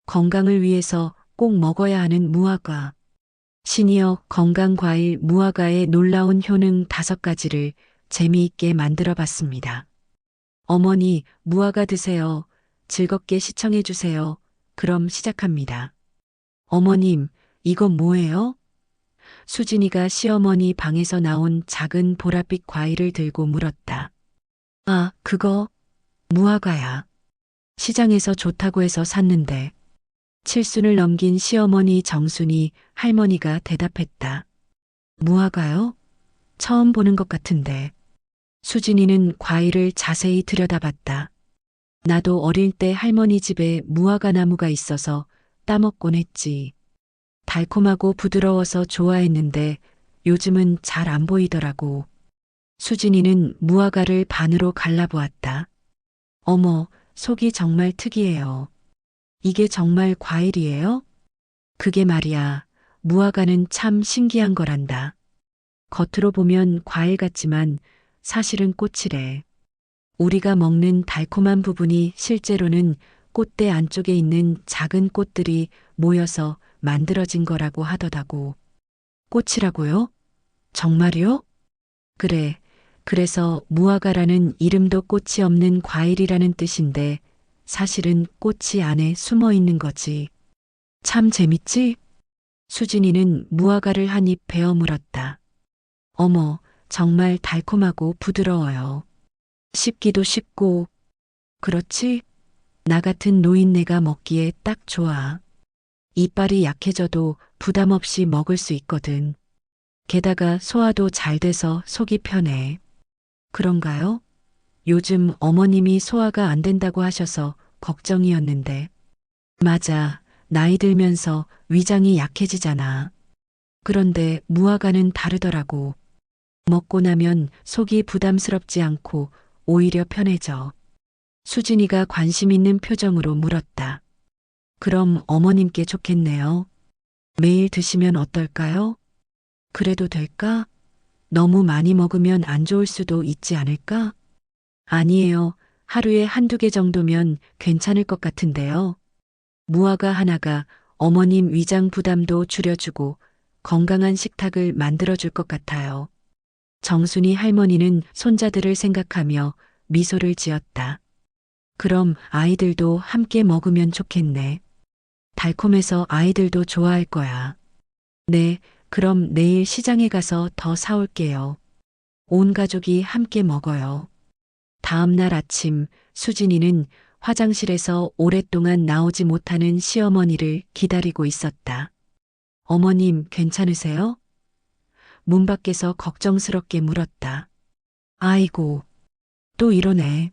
건강을 위해서 꼭 먹어야 하는 무화과. 시니어 건강과일 무화과의 놀라운 효능 5가지를 재미있게 만들어 봤습니다. 어머니, 무화과 드세요. 즐겁게 시청해 주세요. 그럼 시작합니다. 어머님, 이건 뭐예요? 수진이가 시어머니 방에서 나온 작은 보랏빛 과일을 들고 물었다. 아, 그거 무화과야. 시장에서 좋다고 해서 샀는데. 칠순을 넘긴 시어머니 정순이 할머니가 대답했다. 무화과요? 처음 보는 것 같은데. 수진이는 과일을 자세히 들여다봤다. 나도 어릴 때 할머니 집에 무화과 나무가 있어서 따먹곤 했지. 달콤하고 부드러워서 좋아했는데 요즘은 잘 안 보이더라고. 수진이는 무화과를 반으로 갈라보았다. 어머, 속이 정말 특이해요. 이게 정말 과일이에요? 그게 말이야. 무화과는 참 신기한 거란다. 겉으로 보면 과일 같지만 사실은 꽃이래. 우리가 먹는 달콤한 부분이 실제로는 꽃대 안쪽에 있는 작은 꽃들이 모여서 만들어진 거라고 하더라고. 꽃이라고요? 정말요? 그래. 그래서 무화과라는 이름도 꽃이 없는 과일이라는 뜻인데 사실은 꽃이 안에 숨어 있는 거지. 참 재밌지? 수진이는 무화과를 한 입 베어 물었다. 어머, 정말 달콤하고 부드러워요. 씹기도 쉽고, 그렇지? 나 같은 노인네가 먹기에 딱 좋아. 이빨이 약해져도 부담 없이 먹을 수 있거든. 게다가 소화도 잘 돼서 속이 편해. 그런가요? 요즘 어머님이 소화가 안 된다고 하셔서 걱정이었는데. 맞아. 나이 들면서 위장이 약해지잖아. 그런데 무화과는 다르더라고. 먹고 나면 속이 부담스럽지 않고 오히려 편해져. 수진이가 관심 있는 표정으로 물었다. 그럼 어머님께 좋겠네요. 매일 드시면 어떨까요? 그래도 될까? 너무 많이 먹으면 안 좋을 수도 있지 않을까? 아니에요. 하루에 1~2개 정도면 괜찮을 것 같은데요. 무화과 하나가 어머님 위장 부담도 줄여주고 건강한 식탁을 만들어줄 것 같아요. 정순이 할머니는 손자들을 생각하며 미소를 지었다. 그럼 아이들도 함께 먹으면 좋겠네. 달콤해서 아이들도 좋아할 거야. 네, 그럼 내일 시장에 가서 더 사올게요. 온 가족이 함께 먹어요. 다음 날 아침 수진이는 화장실에서 오랫동안 나오지 못하는 시어머니를 기다리고 있었다. 어머님 괜찮으세요? 문 밖에서 걱정스럽게 물었다. 아이고, 또 이러네.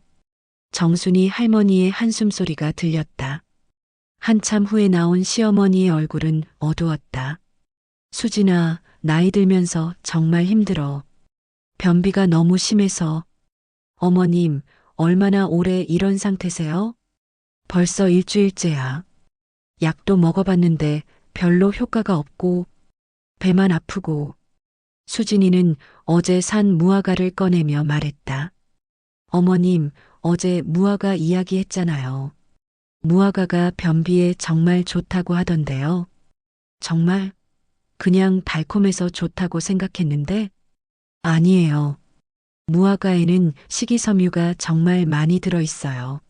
정순이 할머니의 한숨소리가 들렸다. 한참 후에 나온 시어머니의 얼굴은 어두웠다. 수진아, 나이 들면서 정말 힘들어. 변비가 너무 심해서. 어머님, 얼마나 오래 이런 상태세요? 벌써 일주일째야. 약도 먹어봤는데 별로 효과가 없고 배만 아프고. 수진이는 어제 산 무화과를 꺼내며 말했다. 어머님, 어제 무화과 이야기했잖아요. 무화과가 변비에 정말 좋다고 하던데요. 정말? 그냥 달콤해서 좋다고 생각했는데? 아니에요. 무화과에는 식이섬유가 정말 많이 들어있어요.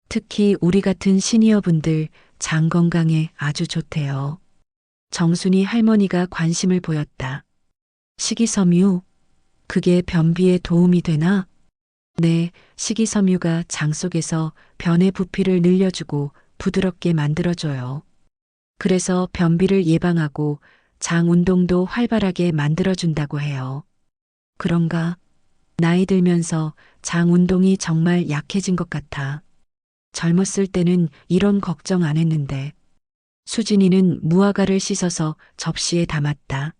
특히 우리 같은 시니어분들 장 건강에 아주 좋대요. 정순이 할머니가 관심을 보였다. 식이섬유? 그게 변비에 도움이 되나? 네, 식이섬유가 장 속에서 변의 부피를 늘려주고 부드럽게 만들어줘요. 그래서 변비를 예방하고 장 운동도 활발하게 만들어준다고 해요. 그런가? 나이 들면서 장 운동이 정말 약해진 것 같아. 젊었을 때는 이런 걱정 안 했는데. 수진이는 무화과를 씻어서 접시에 담았다.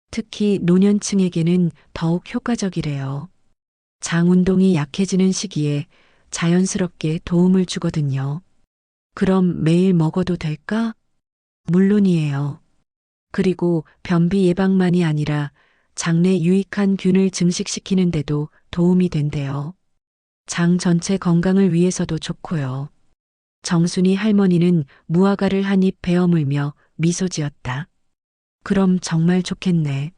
특히 노년층에게는 더욱 효과적이래요. 장 운동이 약해지는 시기에 자연스럽게 도움을 주거든요. 그럼 매일 먹어도 될까? 물론이에요. 그리고 변비 예방만이 아니라 장내 유익한 균을 증식시키는 데도 도움이 된대요. 장 전체 건강을 위해서도 좋고요. 정순이 할머니는 무화과를 한 입 베어물며 미소 지었다. 그럼 정말 좋겠네.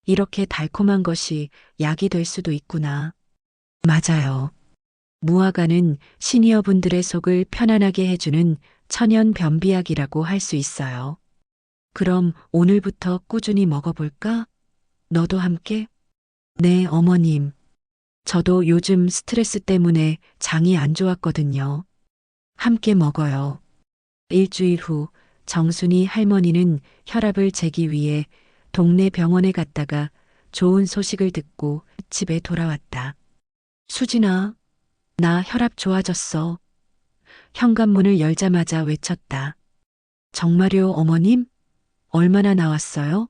이렇게 달콤한 것이 약이 될 수도 있구나. 맞아요. 무화과는 시니어분들의 속을 편안하게 해주는 천연 변비약이라고 할 수 있어요. 그럼 오늘부터 꾸준히 먹어볼까? 너도 함께? 네, 어머님. 저도 요즘 스트레스 때문에 장이 안 좋았거든요. 함께 먹어요. 일주일 후 정순이 할머니는 혈압을 재기 위해 동네 병원에 갔다가 좋은 소식을 듣고 집에 돌아왔다. 수진아, 나 혈압 좋아졌어. 현관문을 열자마자 외쳤다. 정말요, 어머님? 얼마나 나왔어요?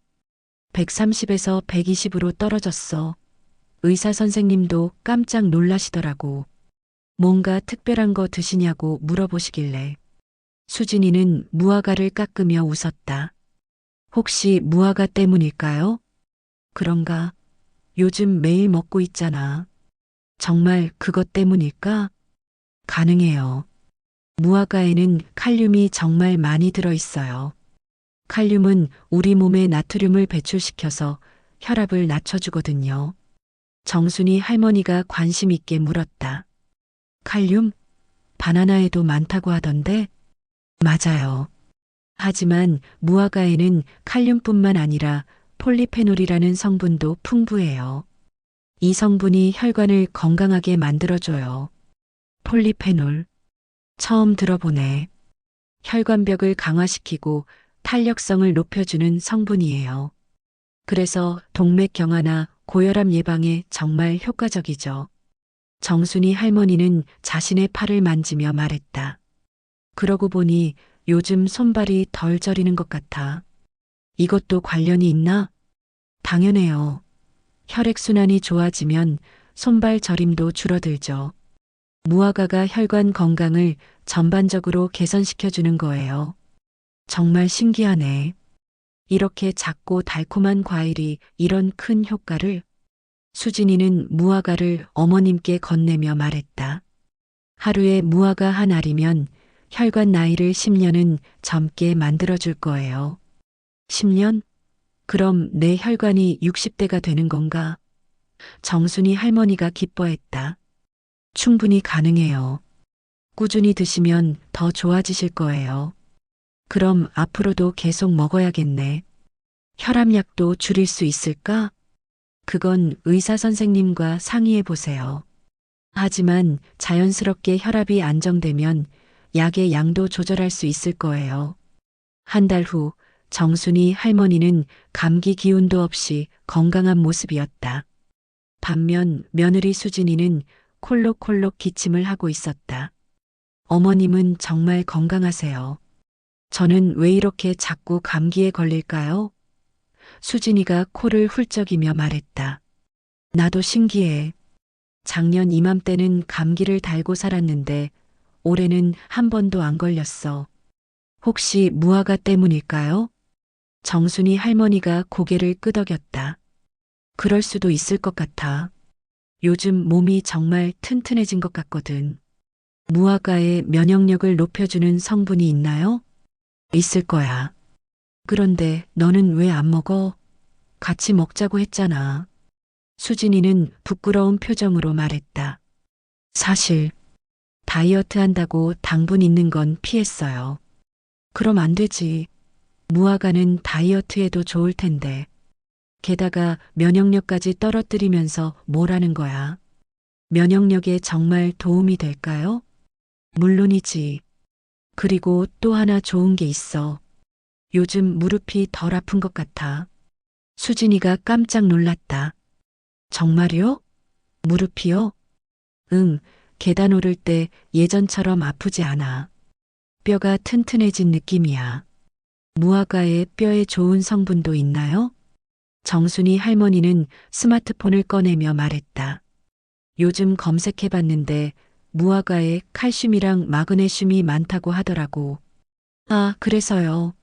130에서 120으로 떨어졌어. 의사 선생님도 깜짝 놀라시더라고. 뭔가 특별한 거 드시냐고 물어보시길래. 수진이는 무화과를 깎으며 웃었다. 혹시 무화과 때문일까요? 그런가? 요즘 매일 먹고 있잖아. 정말 그것 때문일까? 가능해요. 무화과에는 칼륨이 정말 많이 들어 있어요. 칼륨은 우리 몸에 나트륨을 배출시켜서 혈압을 낮춰주거든요. 정순이 할머니가 관심 있게 물었다. 칼륨? 바나나에도 많다고 하던데? 맞아요. 하지만 무화과에는 칼륨뿐만 아니라 폴리페놀이라는 성분도 풍부해요. 이 성분이 혈관을 건강하게 만들어줘요. 폴리페놀. 처음 들어보네. 혈관벽을 강화시키고 탄력성을 높여주는 성분이에요. 그래서 동맥경화나 고혈압 예방에 정말 효과적이죠. 정순이 할머니는 자신의 팔을 만지며 말했다. 그러고 보니 요즘 손발이 덜 저리는 것 같아. 이것도 관련이 있나? 당연해요. 혈액순환이 좋아지면 손발 저림도 줄어들죠. 무화과가 혈관 건강을 전반적으로 개선시켜주는 거예요. 정말 신기하네. 이렇게 작고 달콤한 과일이 이런 큰 효과를. 수진이는 무화과를 어머님께 건네며 말했다. 하루에 무화과 한 알이면 혈관 나이를 10년은 젊게 만들어줄 거예요. 10년? 그럼 내 혈관이 60대가 되는 건가? 정순이 할머니가 기뻐했다. 충분히 가능해요. 꾸준히 드시면 더 좋아지실 거예요. 그럼 앞으로도 계속 먹어야겠네. 혈압약도 줄일 수 있을까? 그건 의사 선생님과 상의해 보세요. 하지만 자연스럽게 혈압이 안정되면 약의 양도 조절할 수 있을 거예요. 한 달 후 정순이 할머니는 감기 기운도 없이 건강한 모습이었다. 반면 며느리 수진이는 콜록콜록 기침을 하고 있었다. 어머님은 정말 건강하세요. 저는 왜 이렇게 자꾸 감기에 걸릴까요? 수진이가 코를 훌쩍이며 말했다. 나도 신기해. 작년 이맘때는 감기를 달고 살았는데 올해는 한 번도 안 걸렸어. 혹시 무화과 때문일까요? 정순이 할머니가 고개를 끄덕였다. 그럴 수도 있을 것 같아. 요즘 몸이 정말 튼튼해진 것 같거든. 무화과에 면역력을 높여주는 성분이 있나요? 있을 거야. 그런데 너는 왜 안 먹어? 같이 먹자고 했잖아. 수진이는 부끄러운 표정으로 말했다. 사실 다이어트 한다고 당분 있는 건 피했어요. 그럼 안 되지. 무화과는 다이어트에도 좋을 텐데. 게다가 면역력까지 떨어뜨리면서 뭐라는 거야. 면역력에 정말 도움이 될까요? 물론이지. 그리고 또 하나 좋은 게 있어. 요즘 무릎이 덜 아픈 것 같아. 수진이가 깜짝 놀랐다. 정말요? 무릎이요? 응, 계단 오를 때 예전처럼 아프지 않아. 뼈가 튼튼해진 느낌이야. 무화과에 뼈에 좋은 성분도 있나요? 정순이 할머니는 스마트폰을 꺼내며 말했다. 요즘 검색해봤는데 무화과에 칼슘이랑 마그네슘이 많다고 하더라고. 아, 그래서요.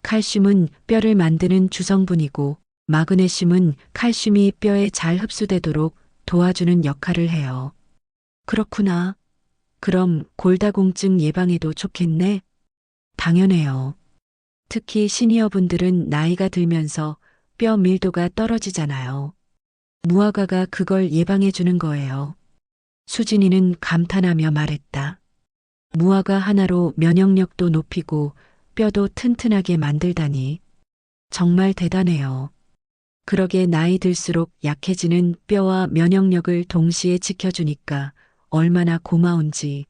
칼슘은 뼈를 만드는 주성분이고 마그네슘은 칼슘이 뼈에 잘 흡수되도록 도와주는 역할을 해요. 그렇구나. 그럼 골다공증 예방에도 좋겠네? 당연해요. 특히 시니어분들은 나이가 들면서 뼈 밀도가 떨어지잖아요. 무화과가 그걸 예방해 주는 거예요. 수진이는 감탄하며 말했다. 무화과 하나로 면역력도 높이고 뼈도 튼튼하게 만들다니. 정말 대단해요. 그러게 나이 들수록 약해지는 뼈와 면역력을 동시에 지켜주니까 얼마나 고마운지.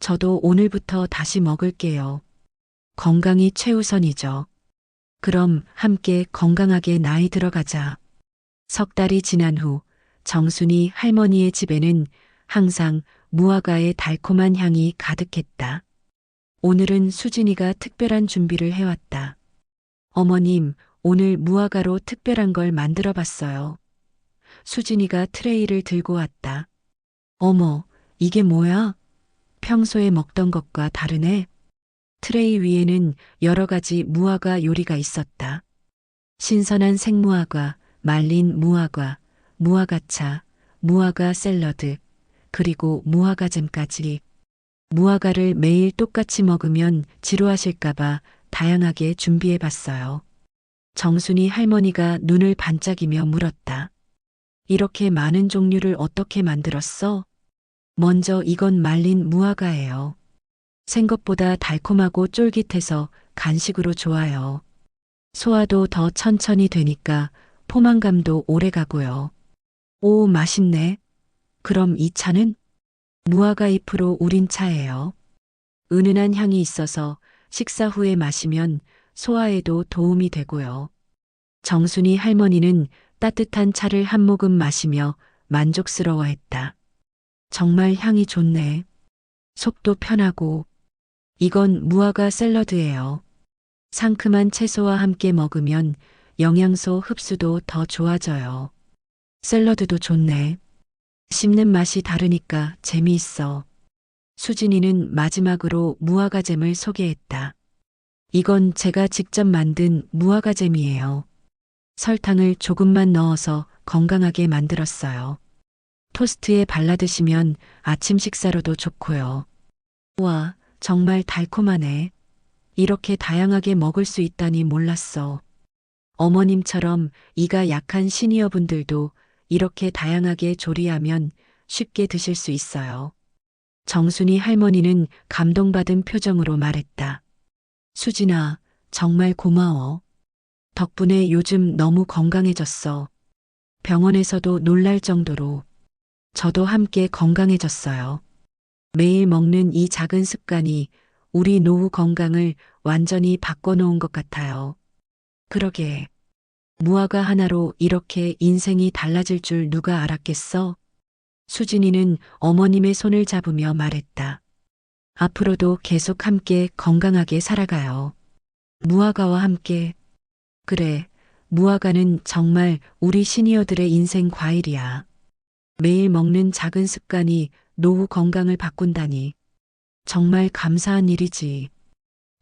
저도 오늘부터 다시 먹을게요. 건강이 최우선이죠. 그럼 함께 건강하게 나이 들어가자. 석 달이 지난 후 정순이 할머니의 집에는 항상 무화과의 달콤한 향이 가득했다. 오늘은 수진이가 특별한 준비를 해왔다. 어머님, 오늘 무화과로 특별한 걸 만들어 봤어요. 수진이가 트레이를 들고 왔다. 어머, 이게 뭐야? 평소에 먹던 것과 다르네. 트레이 위에는 여러 가지 무화과 요리가 있었다. 신선한 생무화과, 말린 무화과, 무화과차, 무화과 샐러드, 그리고 무화과잼까지. 무화과를 매일 똑같이 먹으면 지루하실까봐 다양하게 준비해 봤어요. 정순이 할머니가 눈을 반짝이며 물었다. 이렇게 많은 종류를 어떻게 만들었어? 먼저 이건 말린 무화과예요. 생것보다 달콤하고 쫄깃해서 간식으로 좋아요. 소화도 더 천천히 되니까 포만감도 오래 가고요. 오, 맛있네. 그럼 이 차는? 무화과 잎으로 우린 차예요. 은은한 향이 있어서 식사 후에 마시면 소화에도 도움이 되고요. 정순이 할머니는 따뜻한 차를 한 모금 마시며 만족스러워했다. 정말 향이 좋네. 속도 편하고. 이건 무화과 샐러드예요. 상큼한 채소와 함께 먹으면 영양소 흡수도 더 좋아져요. 샐러드도 좋네. 씹는 맛이 다르니까 재미있어. 수진이는 마지막으로 무화과잼을 소개했다. 이건 제가 직접 만든 무화과잼이에요. 설탕을 조금만 넣어서 건강하게 만들었어요. 토스트에 발라 드시면 아침 식사로도 좋고요. 와, 정말 달콤하네. 이렇게 다양하게 먹을 수 있다니 몰랐어. 어머님처럼 이가 약한 시니어분들도 이렇게 다양하게 조리하면 쉽게 드실 수 있어요. 정순이 할머니는 감동받은 표정으로 말했다. 수진아, 정말 고마워. 덕분에 요즘 너무 건강해졌어. 병원에서도 놀랄 정도로. 저도 함께 건강해졌어요. 매일 먹는 이 작은 습관이 우리 노후 건강을 완전히 바꿔놓은 것 같아요. 그러게. 무화과 하나로 이렇게 인생이 달라질 줄 누가 알았겠어? 수진이는 어머님의 손을 잡으며 말했다. 앞으로도 계속 함께 건강하게 살아가요. 무화과와 함께. 그래, 무화과는 정말 우리 시니어들의 인생 과일이야. 매일 먹는 작은 습관이 노후 건강을 바꾼다니. 정말 감사한 일이지.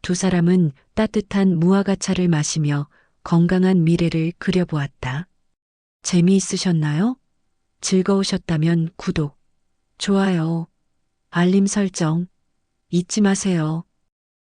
두 사람은 따뜻한 무화과차를 마시며 건강한 미래를 그려보았다. 재미있으셨나요? 즐거우셨다면 구독, 좋아요, 알림 설정 잊지 마세요.